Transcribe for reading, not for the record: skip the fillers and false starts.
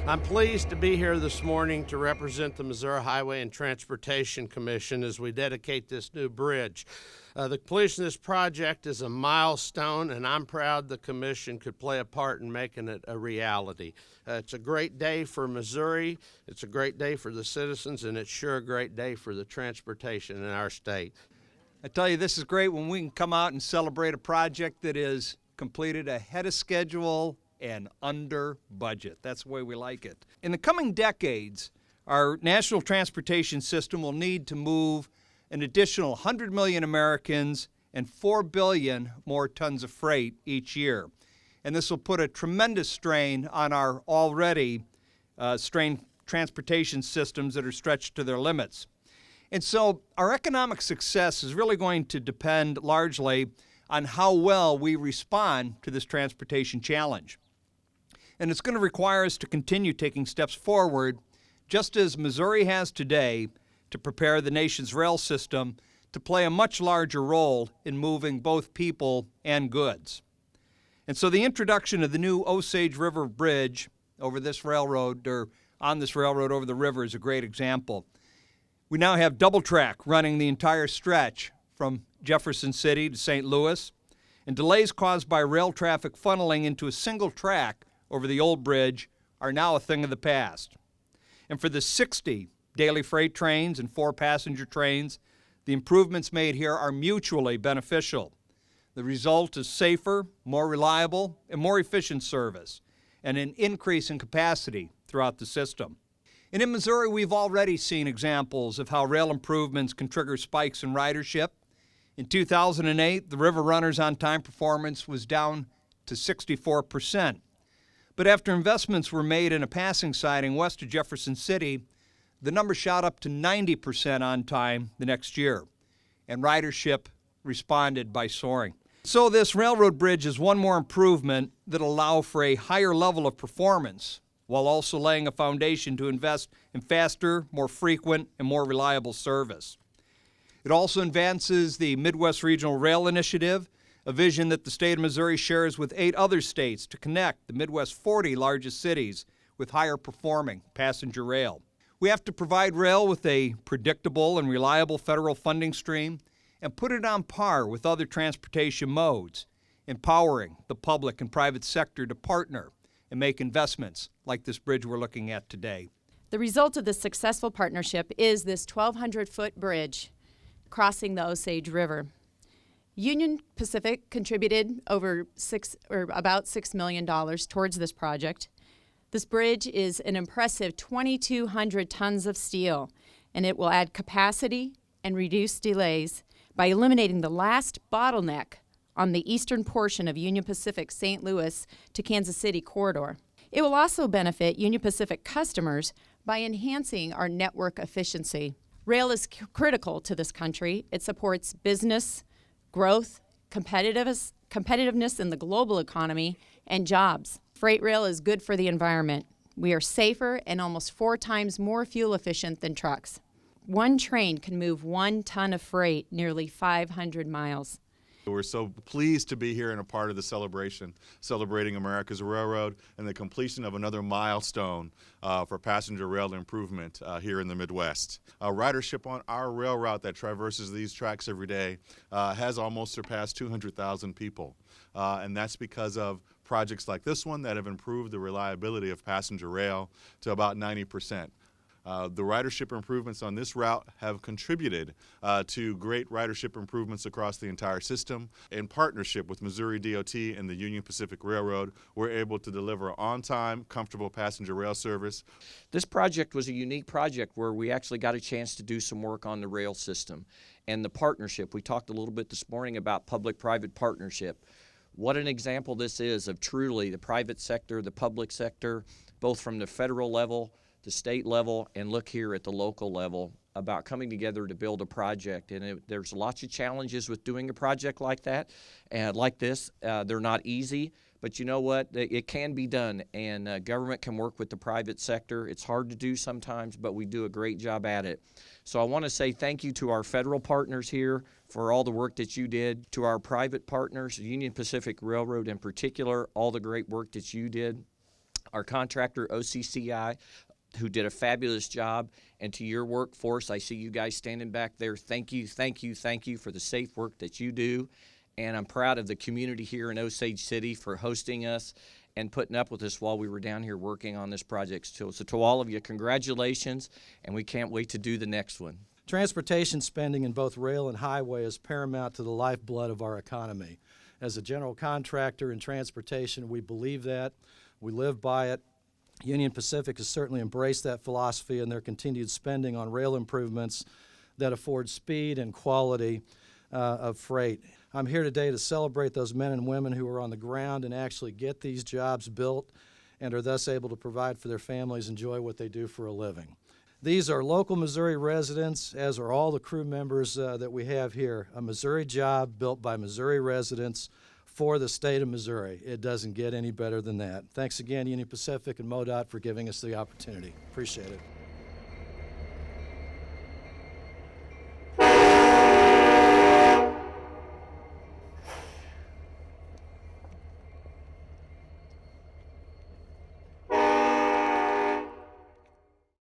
I'm pleased to be here this morning to represent the Missouri Highway and Transportation Commission as we dedicate this new bridge. The completion of this project is a milestone, and I'm proud the Commission could play a part in making it a reality. It's a great day for Missouri, it's a great day for the citizens, and it's sure a great day for the transportation in our state. I tell you, this is great when we can come out and celebrate a project that is completed ahead of schedule and under budget. That's the way we like it. In the coming decades, our national transportation system will need to move an additional 100 million Americans and 4 billion more tons of freight each year. And this will put a tremendous strain on our already strained transportation systems that are stretched to their limits. And so our economic success is really going to depend largely on how well we respond to this transportation challenge. And it's going to require us to continue taking steps forward, just as Missouri has today, to prepare the nation's rail system to play a much larger role in moving both people and goods. And so the introduction of the new Osage River Bridge over this railroad, or on this railroad over the river, is a great example. We now have double track running the entire stretch from Jefferson City to St. Louis, and delays caused by rail traffic funneling into a single track over the old bridge are now a thing of the past. And for the 60 daily freight trains and 4 passenger trains, the improvements made here are mutually beneficial. The result is safer, more reliable, and more efficient service, and an increase in capacity throughout the system. And in Missouri, we've already seen examples of how rail improvements can trigger spikes in ridership. In 2008, the River Runners' on-time performance was down to 64%. But after investments were made in a passing siding west of Jefferson City, the number shot up to 90% on time the next year, and ridership responded by soaring. So this railroad bridge is one more improvement that'll allow for a higher level of performance, while also laying a foundation to invest in faster, more frequent, and more reliable service. It also advances the Midwest Regional Rail Initiative, a vision that the state of Missouri shares with 8 other states to connect the Midwest 40 largest cities with higher performing passenger rail. We have to provide rail with a predictable and reliable federal funding stream and put it on par with other transportation modes, empowering the public and private sector to partner and make investments like this bridge we're looking at today. The result of this successful partnership is this 1,200-foot bridge crossing the Osage River. Union Pacific contributed about $6 million towards this project. This bridge is an impressive 2,200 tons of steel, and it will add capacity and reduce delays by eliminating the last bottleneck on the eastern portion of Union Pacific St. Louis to Kansas City corridor. It will also benefit Union Pacific customers by enhancing our network efficiency. Rail is critical to this country. It supports business, growth, competitiveness in the global economy, and jobs. Freight rail is good for the environment. We are safer and almost 4 times more fuel efficient than trucks. One train can move 1 ton of freight nearly 500 miles. We're so pleased to be here and a part of the celebration, celebrating America's railroad and the completion of another milestone for passenger rail improvement here in the Midwest. Ridership on our rail route that traverses these tracks every day has almost surpassed 200,000 people, and that's because of projects like this one that have improved the reliability of passenger rail to about 90%. The ridership improvements on this route have contributed to great ridership improvements across the entire system. In partnership with Missouri DOT and the Union Pacific Railroad, we're able to deliver on-time, comfortable passenger rail service. This project was a unique project where we actually got a chance to do some work on the rail system and the partnership. We talked a little bit this morning about public-private partnership. What an example this is of truly the private sector, the public sector, both from the federal level, the state level, and look here at the local level about coming together to build a project. And there's lots of challenges with doing a project like that, and like this. They're not easy, but you know what? It can be done, and government can work with the private sector. It's hard to do sometimes, but we do a great job at it. So I want to say thank you to our federal partners here for all the work that you did, to our private partners, Union Pacific Railroad in particular, all the great work that you did. our contractor, OCCI, who did a fabulous job, and to your workforce, I see you guys standing back there. Thank you, thank you, thank you for the safe work that you do. And I'm proud of the community here in Osage City for hosting us and putting up with us while we were down here working on this project. So to all of you, congratulations, and we can't wait to do the next one. Transportation spending in both rail and highway is paramount to the lifeblood of our economy. As a general contractor in transportation, we believe that. We live by it. Union Pacific has certainly embraced that philosophy in their continued spending on rail improvements that afford speed and quality of freight. I'm here today to celebrate those men and women who are on the ground and actually get these jobs built and are thus able to provide for their families, enjoy what they do for a living. These are local Missouri residents, as are all the crew members that we have here. A Missouri job built by Missouri residents for the state of Missouri. It doesn't get any better than that. Thanks again, Union Pacific and MoDOT, for giving us the opportunity. Appreciate it.